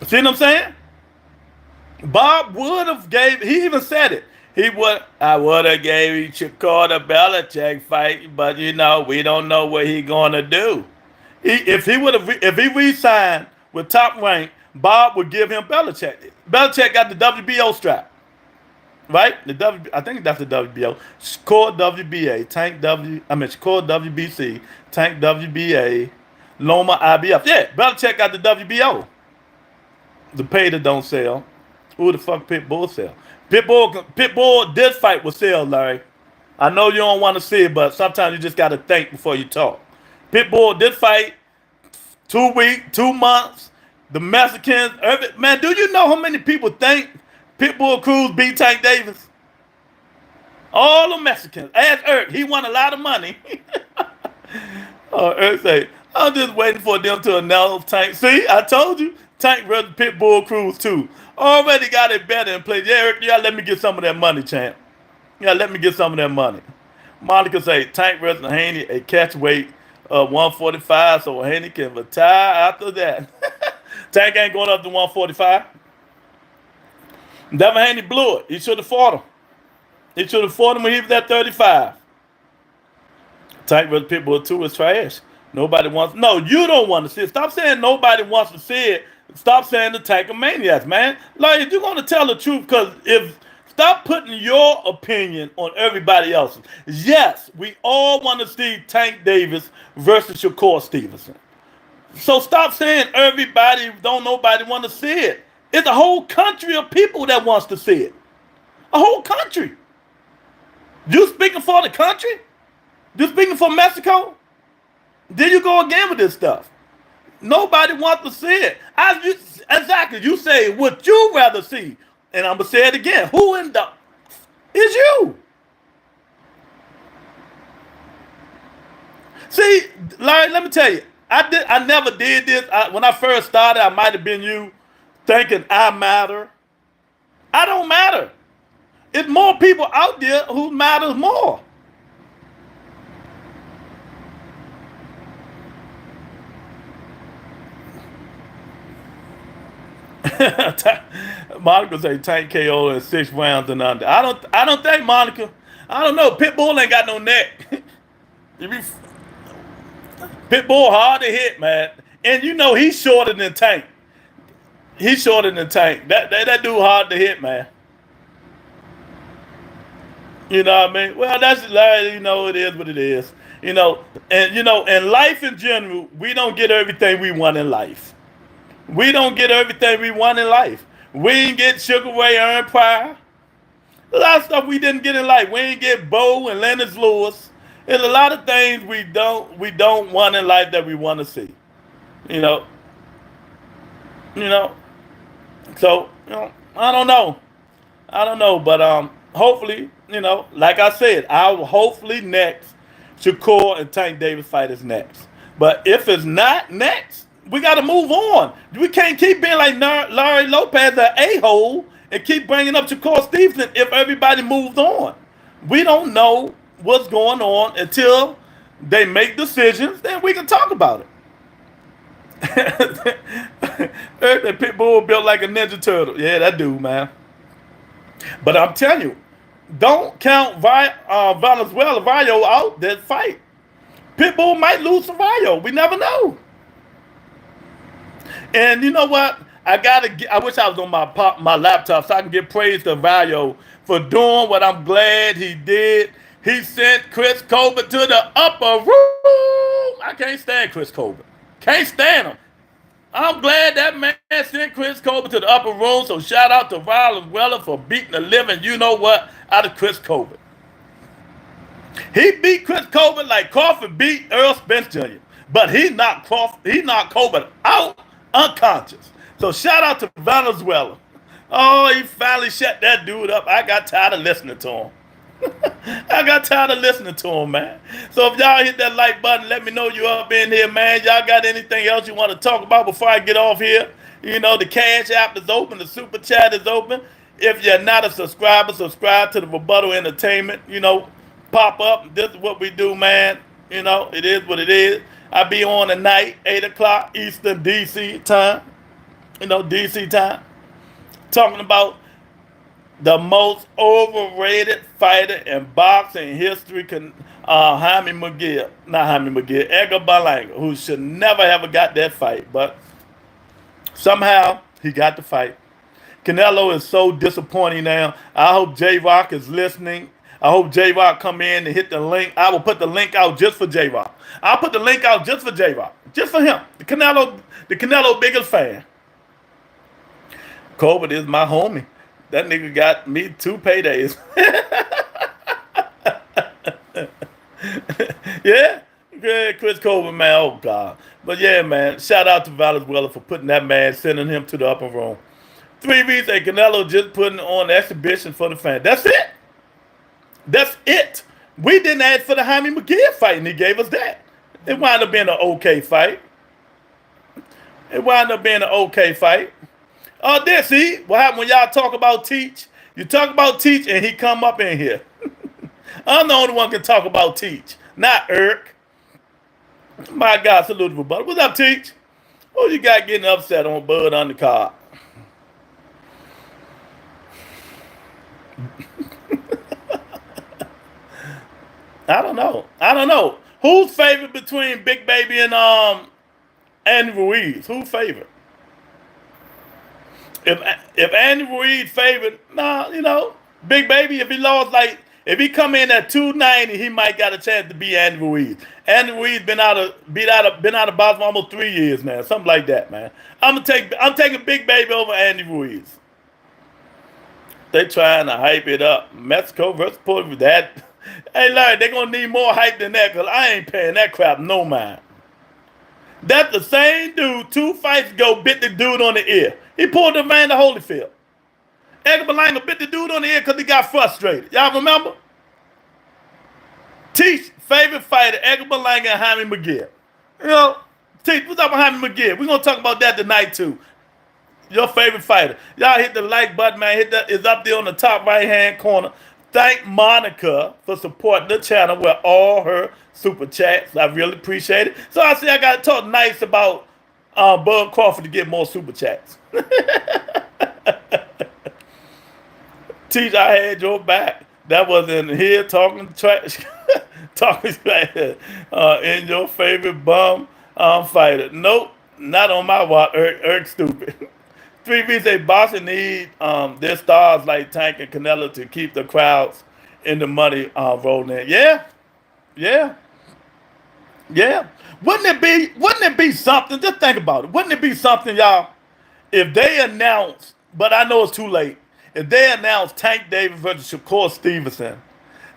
See what I'm saying? Bob would have he even said it. I would have gave Shakur the Belichick fight, but you know, we don't know what he's gonna do. If he re-signed with Top Rank, Bob would give him Belichick. Belichick got the WBO strap, right? I think that's the WBO. Shakur WBA, Shakur WBC, Tank WBA, Loma IBF. Yeah, Belichick got the WBO. The pay that don't sell. Who the fuck Pitbull sell? Pitbull, this fight will sell, Larry. I know you don't want to see it, but sometimes you just got to think before you talk. Pitbull, this fight, 2 weeks, 2 months, the Mexicans, man, do you know how many people think Pitbull Cruz beat Tank Davis? All the Mexicans. Ask Eric, he won a lot of money. Eric say, I'm just waiting for them to announce Tank. See, I told you, Tank versus Pitbull Cruz too. Already got it better in place. Yeah, Eric, you gotta let me get some of that money, champ. You gotta let me get some of that money. Monica say, Tank versus Haney, a catch weight of 145, so Haney can retire after that. Tank ain't going up to 145. Devin Haney blew it. He should have fought him. He should have fought him when he was at 35. Tank versus Pitbull 2 is trash. Nobody wants. No, you don't want to see it. Stop saying nobody wants to see it. Stop saying the Tank of Maniacs, man. Like, if you're going to tell the truth, because stop putting your opinion on everybody else's. Yes, we all want to see Tank Davis versus Shakur Stevenson. So stop saying nobody want to see it. It's a whole country of people that wants to see it. A whole country. You speaking for the country? You speaking for Mexico? Then you go again with this stuff. Nobody wants to see it. Exactly. You say what you rather see. And I'm going to say it again. Who in the is you? See, Larry, let me tell you. I never did this. When I first started, I might have been you thinking I matter. I don't matter. It's more people out there who matters more. Monica say Tank KO in 6 rounds and under. I don't think, Monica. I don't know. Pitbull ain't got no neck. Pitbull hard to hit, man. And you know he's shorter than Tank. He's shorter than Tank. That dude hard to hit, man. You know what I mean? Well, that's like, it is what it is. And in life in general, we don't get everything we want in life. We don't get everything we want in life. We didn't get Sugar Ray Empire. A lot of stuff we didn't get in life. We didn't get Bo and Lennox Lewis. There's a lot of things we don't want in life that we want to see. So, I don't know. But hopefully, you know, like I said, I'll hopefully next Shakur and Tank Davis fight is next. But if it's not next, we got to move on. We can't keep being like Larry Lopez, an a-hole, and keep bringing up Shakur Stevenson if everybody moves on. We don't know what's going on until they make decisions, then we can talk about it. That pit bull built like a Ninja Turtle. Yeah, that dude, man. But I'm telling you, don't count Valenzuela Valle out that fight. Pitbull might lose to Valle. We never know. And you know what? I wish I was on my laptop so I can give praise to Valle for doing what I'm glad he did. He sent Chris Colbert to the upper room. I can't stand Chris Colbert. Can't stand him. I'm glad that man sent Chris Colbert to the upper room. So shout out to Valenzuela for beating the living, you know what, out of Chris Colbert. He beat Chris Colbert like Crawford beat Earl Spence Jr. But he knocked Colbert out unconscious. So shout out to Valenzuela. Oh, he finally shut that dude up. I got tired of listening to him. I got tired of listening to him, man. So if y'all hit that like button, let me know you up in here, man. Y'all got anything else you want to talk about before I get off here? You know, the Cash App is open. The Super Chat is open. If you're not a subscriber, subscribe to the Rebuttal Entertainment. You know, pop up. This is what we do, man. You know, it is what it is. I be on tonight, 8 o'clock Eastern DC time. You know, DC time. Talking about the most overrated fighter in boxing history, Jaime McGill. Not Jaime McGill, Edgar Berlanga, who should never have got that fight. But somehow he got the fight. Canelo is so disappointing now. I hope J-Rock is listening. I hope J-Rock come in and hit the link. I will put the link out just for J-Rock. I'll put the link out just for J-Rock. Just for him. The Canelo biggest fan. Colbert is my homie. That nigga got me 2 paydays. Yeah? Good, Chris Colbert, man. Oh, God. But yeah, man. Shout out to Valenzuela for putting that man, sending him to the upper room. 3 weeks, and Canelo just putting on the exhibition for the fans. That's it. That's it. We didn't ask for the Jaime McGill fight, and he gave us that. It wound up being an okay fight. There, see? What happened when y'all talk about Teach? You talk about Teach, and he come up in here. I'm the only one can talk about Teach, not Irk. My God, salute to Rebuttal. What's up, Teach? Oh, you got getting upset on Bud Undercard? I don't know. Who's favorite between Big Baby and Andy Ruiz? Who's favorite? If Andy Ruiz favored, you know, Big Baby, if he come in at 290, he might got a chance to beat Andy Ruiz. Andy Ruiz been out of boxing for almost 3 years, man. Something like that, man. I'm taking Big Baby over Andy Ruiz. They trying to hype it up. Mexico versus Puerto Rico. That, hey, Larry, they gonna need more hype than that, because I ain't paying that crap no mind. That's the same dude 2 fights ago bit the dude on the ear. He pulled the man to Holyfield. Edgar Berlanga bit the dude on the ear because he got frustrated. Y'all remember? Teach, favorite fighter, Edgar Berlanga and Jaime McGill. You know, Teach, what's up with Jaime McGill? We're going to talk about that tonight, too. Your favorite fighter. Y'all hit the like button, man. It's up there on the top right-hand corner. Thank Monica for supporting the channel with all her super chats. I really appreciate it. So I say I got to talk nice about Bud Crawford to get more super chats. Teach, I had your back. That was in here talking trash, talking trash in your favorite bum fighter. Nope, not on my watch. Irk stupid. 3 weeks they boxing need their stars like Tank and Canelo to keep the crowds in the money rolling in. Yeah. Wouldn't it be something? Just think about it. Wouldn't it be something, y'all, if they announce, but I know it's too late, if they announce Tank Davis versus Shakur Stevenson,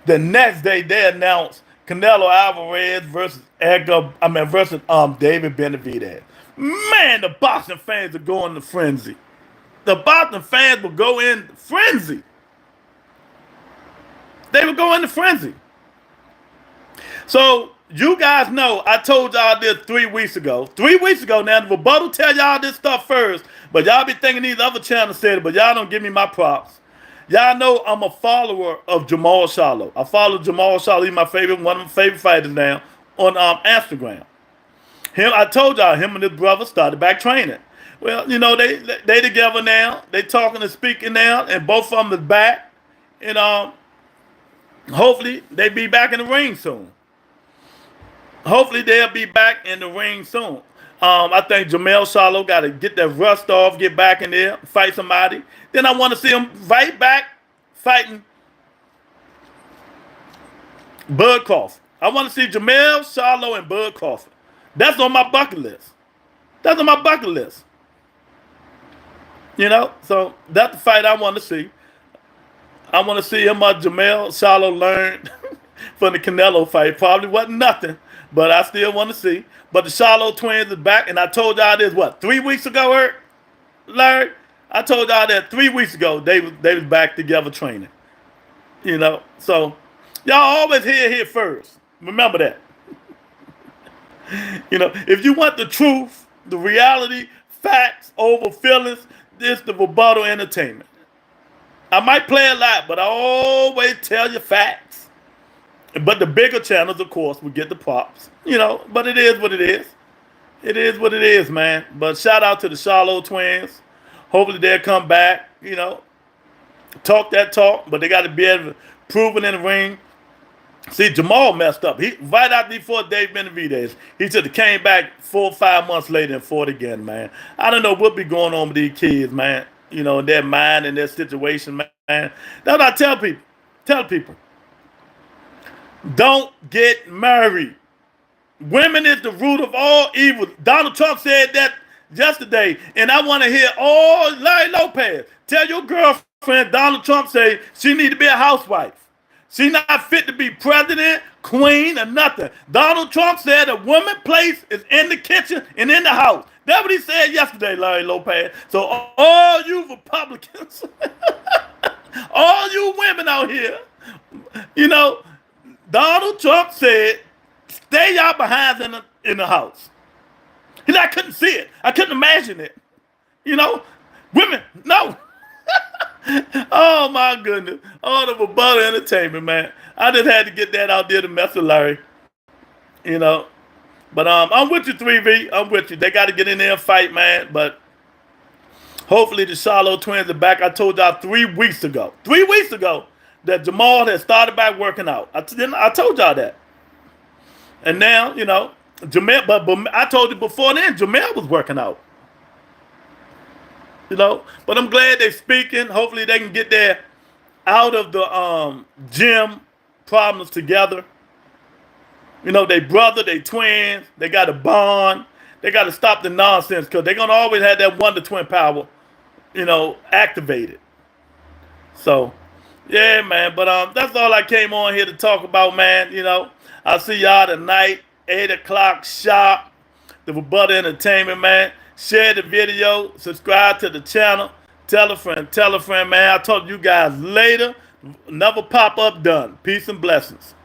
the next day they announce Canelo Alvarez versus David Benavidez. Man, the boxing fans are going to frenzy. The boxing fans will go in frenzy. They would go into frenzy. So you guys know I told y'all this 3 weeks ago. 3 weeks ago now, the rebuttal tell y'all this stuff first, but y'all be thinking these other channels said it, but y'all don't give me my props. Y'all know I'm a follower of Jamal Charlo. I follow Jamal Charlo. He's my favorite, one of my favorite fighters now on Instagram. I told y'all him and his brother started back training. Well, you know, they together now. They talking and speaking now, and both of them is back. And hopefully they be back in the ring soon. Hopefully they'll be back in the ring soon. I think Jamal Charlo got to get that rust off, get back in there, fight somebody. Then I want to see him right back fighting Bud Crawford. I want to see Jamal Charlo and Bud Crawford. That's on my bucket list. That's on my bucket list. You know, so that's the fight I want to see. I want to see him, Jamal Charlo learned from the Canelo fight. Probably wasn't nothing, but I still want to see. But the Charlo twins is back, and I told y'all this, what, 3 weeks ago, Larry? I told y'all that 3 weeks ago they was back together training. You know, so y'all always hear here first. Remember that. You know, if you want the truth, the reality, facts over feelings, this the Rebuttal Entertainment. I might play a lot, but I always tell you facts. But the bigger channels, of course, will get the props. You know, but it is what it is. It is what it is, man. But shout out to the Charlo twins. Hopefully they'll come back, you know, talk that talk, but they got to be able to prove it in the ring. See, Jamal messed up. He right out before Dave Benavidez. He should have came back 4 or 5 months later and fought again, man. I don't know what be going on with these kids, man. You know, in their mind and their situation, man. That's what I tell people. Tell people. Don't get married. Women is the root of all evil. Donald Trump said that yesterday, and I want to hear all Larry Lopez. Tell your girlfriend Donald Trump say she need to be a housewife. She not fit to be president, queen, or nothing. Donald Trump said a woman's place is in the kitchen and in the house. That's what he said yesterday, Larry Lopez. So all you Republicans, all you women out here, you know, Donald Trump said, stay y'all behinds in the house. I couldn't see it. I couldn't imagine it. You know, women, no. Oh, my goodness. Oh, the Rebuttal Entertainment, man. I just had to get that out there to mess with Larry. You know. But I'm with you, 3V. I'm with you. They got to get in there and fight, man. But hopefully the Charlo twins are back. I told y'all 3 weeks ago. 3 weeks ago that Jamal had started back working out. I told y'all that. And now, you know, Jamal, but I told you before then, Jamal was working out. You know, but I'm glad they're speaking. Hopefully they can get there out of the gym problems together. You know, they brother, they twins, they got a bond. They got to stop the nonsense because they're going to always have that wonder twin power, you know, activated. So, yeah, man. But that's all I came on here to talk about, man. You know, I'll see y'all tonight, 8 o'clock sharp. The Rebuttal Entertainment, man. Share the video. Subscribe to the channel. Tell a friend, man. I'll talk to you guys later. Another pop-up done. Peace and blessings.